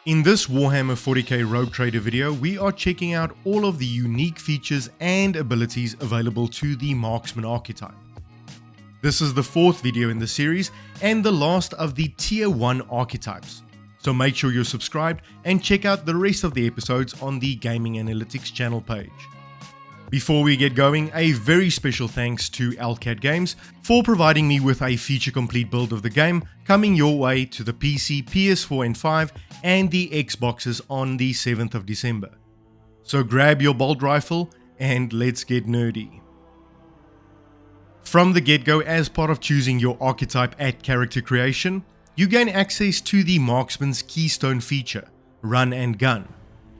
In this Warhammer 40k Rogue Trader video, we are checking out all of the unique features and abilities available to the Marksman archetype. This is the fourth video in the series and the last of the Tier 1 archetypes, so make sure you're subscribed and check out the rest of the episodes on the Gaming Analytics channel page. Before we get going, a very special thanks to Alcat Games for providing me with a feature-complete build of the game coming your way to the PC, PS4 and 5 and the Xboxes on the 7th of December. So grab your bolt rifle and let's get nerdy. From the get-go, as part of choosing your archetype at character creation, you gain access to the Marksman's Keystone feature, Run and Gun.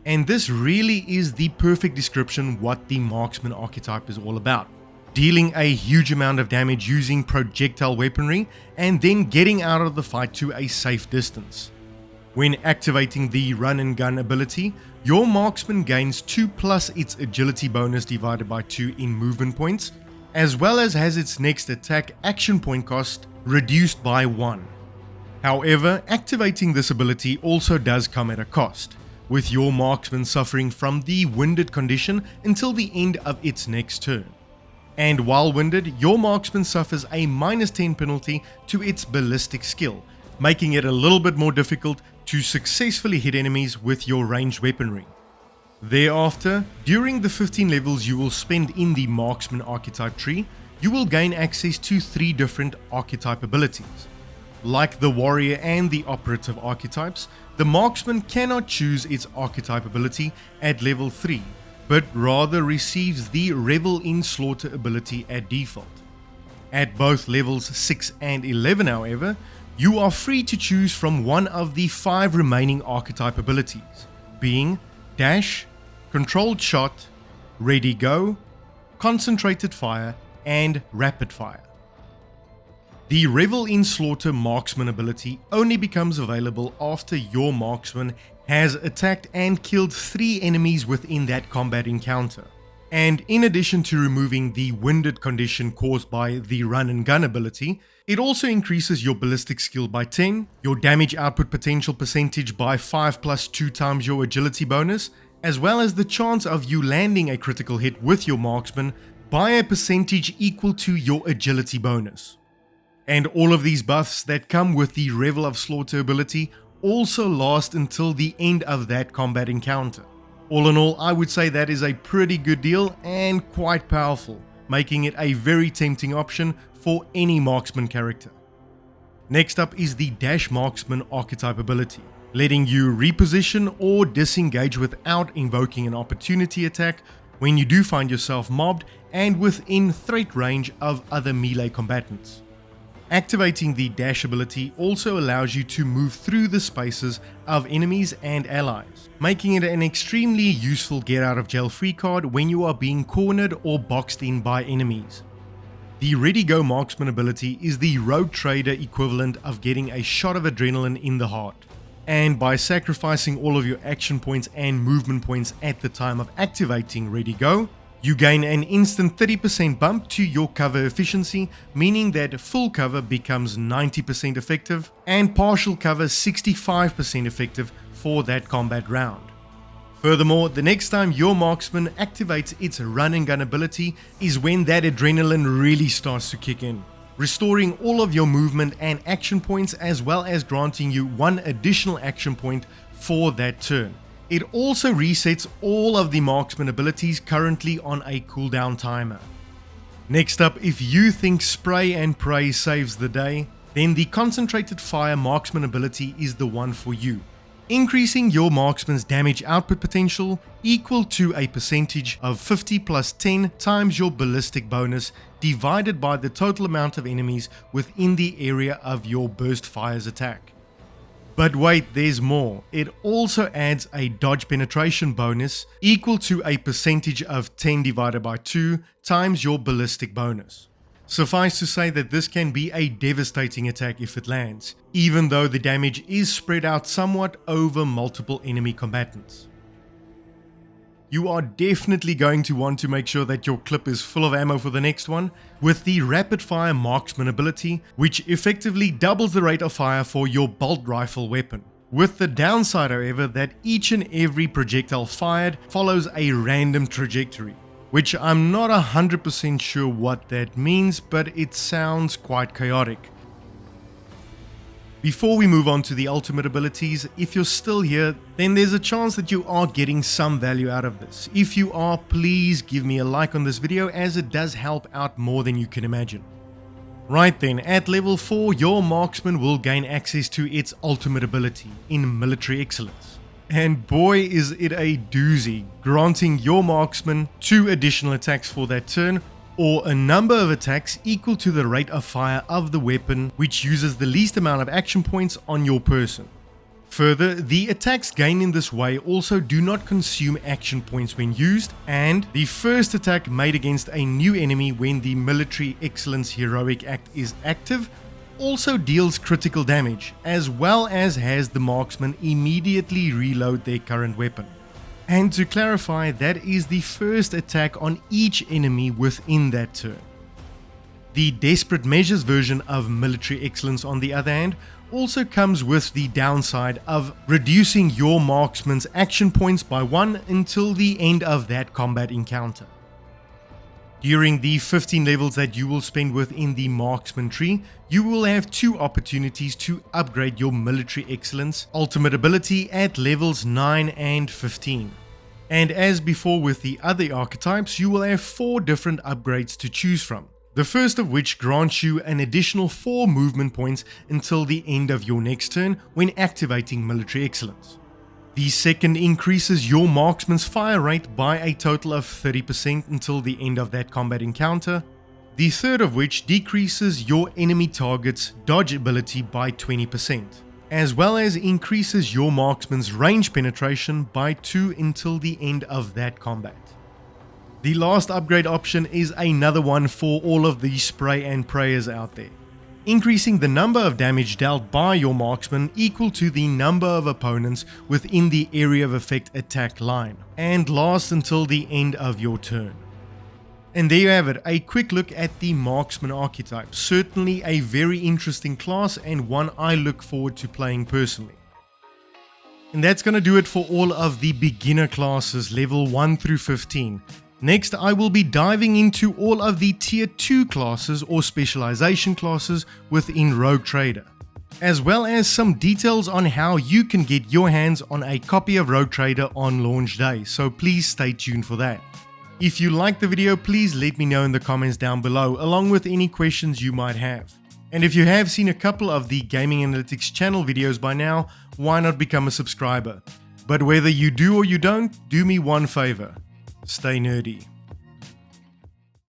And this really is the perfect description what the Marksman archetype is all about. Dealing a huge amount of damage using projectile weaponry and then getting out of the fight to a safe distance. When activating the Run and Gun ability, your Marksman gains 2 plus its agility bonus divided by 2 in movement points, as well as has its next attack action point cost reduced by 1. However, activating this ability also does come at a cost, with your Marksman suffering from the winded condition until the end of its next turn. And while winded, your Marksman suffers a -10 penalty to its ballistic skill, making it a little bit more difficult to successfully hit enemies with your ranged weaponry. Thereafter, during the 15 levels you will spend in the Marksman archetype tree, you will gain access to 3 different archetype abilities. Like the Warrior and the Operative archetypes, the Marksman cannot choose its archetype ability at level 3, but rather receives the Revel in Slaughter ability at default. At both levels 6 and 11, however, you are free to choose from one of the 5 remaining archetype abilities, being Dash, Controlled Shot, Ready Go, Concentrated Fire, and Rapid Fire. The Revel in Slaughter Marksman ability only becomes available after your Marksman has attacked and killed 3 enemies within that combat encounter. And in addition to removing the winded condition caused by the Run and Gun ability, it also increases your ballistic skill by 10, your damage output potential percentage by 5 plus 2 times your agility bonus, as well as the chance of you landing a critical hit with your Marksman by a percentage equal to your agility bonus. And all of these buffs that come with the Revel of Slaughter ability also last until the end of that combat encounter. All in all, I would say that is a pretty good deal and quite powerful, making it a very tempting option for any Marksman character. Next up is the Dash Marksman archetype ability, letting you reposition or disengage without invoking an opportunity attack when you do find yourself mobbed and within threat range of other melee combatants. Activating the Dash ability also allows you to move through the spaces of enemies and allies, making it an extremely useful get out of jail free card when you are being cornered or boxed in by enemies. The Ready Go Marksman ability is the Rogue Trader equivalent of getting a shot of adrenaline in the heart, and by sacrificing all of your action points and movement points at the time of activating Ready Go, you gain an instant 30% bump to your cover efficiency, meaning that full cover becomes 90% effective and partial cover 65% effective for that combat round. Furthermore, the next time your Marksman activates its Run and Gun ability is when that adrenaline really starts to kick in, restoring all of your movement and action points as well as granting you 1 additional action point for that turn. It also resets all of the Marksman abilities currently on a cooldown timer. Next up, if you think Spray and Pray saves the day, then the Concentrated Fire Marksman ability is the one for you, increasing your Marksman's damage output potential equal to a percentage of 50 plus 10 times your ballistic bonus divided by the total amount of enemies within the area of your Burst Fire's attack. But wait, there's more. It also adds a dodge penetration bonus equal to a percentage of 10 divided by 2 times your ballistic bonus. Suffice to say that this can be a devastating attack if it lands, even though the damage is spread out somewhat over multiple enemy combatants. You are definitely going to want to make sure that your clip is full of ammo for the next one, with the Rapid Fire Marksman ability, which effectively doubles the rate of fire for your bolt rifle weapon. With the downside, however, that each and every projectile fired follows a random trajectory, which I'm not 100% sure what that means, but it sounds quite chaotic. Before we move on to the ultimate abilities, if you're still here, then there's a chance that you are getting some value out of this. If you are, please give me a like on this video, as it does help out more than you can imagine. Right then, at level 4, your marksman will gain access to its ultimate ability in Military Excellence. And boy is it a doozy, granting your marksman 2 additional attacks for that turn, or a number of attacks equal to the rate of fire of the weapon, which uses the least amount of action points on your person. Further, the attacks gained in this way also do not consume action points when used, and the first attack made against a new enemy when the Military Excellence Heroic Act is active also deals critical damage, as well as has the marksman immediately reload their current weapon. And to clarify, that is the first attack on each enemy within that turn. The Desperate Measures version of Military Excellence, on the other hand, also comes with the downside of reducing your marksman's action points by 1 until the end of that combat encounter. During the 15 levels that you will spend within the marksman tree, you will have 2 opportunities to upgrade your Military Excellence ultimate ability at levels 9 and 15. And as before with the other archetypes, you will have 4 different upgrades to choose from. The first of which grants you an additional 4 movement points until the end of your next turn when activating Military Excellence. The second increases your marksman's fire rate by a total of 30% until the end of that combat encounter. The third of which decreases your enemy target's dodge ability by 20%, as well as increases your marksman's range penetration by 2 until the end of that combat. The last upgrade option is another one for all of the spray and prayers out there, increasing the number of damage dealt by your marksman equal to the number of opponents within the area of effect attack line, and lasts until the end of your turn. And there you have it, a quick look at the marksman archetype. Certainly a very interesting class, and one I look forward to playing personally. And that's going to do it for all of the beginner classes level 1 through 15. Next, I will be diving into all of the tier 2 classes or specialization classes within Rogue Trader, as well as some details on how you can get your hands on a copy of Rogue Trader on launch day, so please stay tuned for that. If you liked the video, please let me know in the comments down below, along with any questions you might have. And if you have seen a couple of the Gaming Analytics channel videos by now, why not become a subscriber? But whether you do or you don't, do me one favor. Stay nerdy.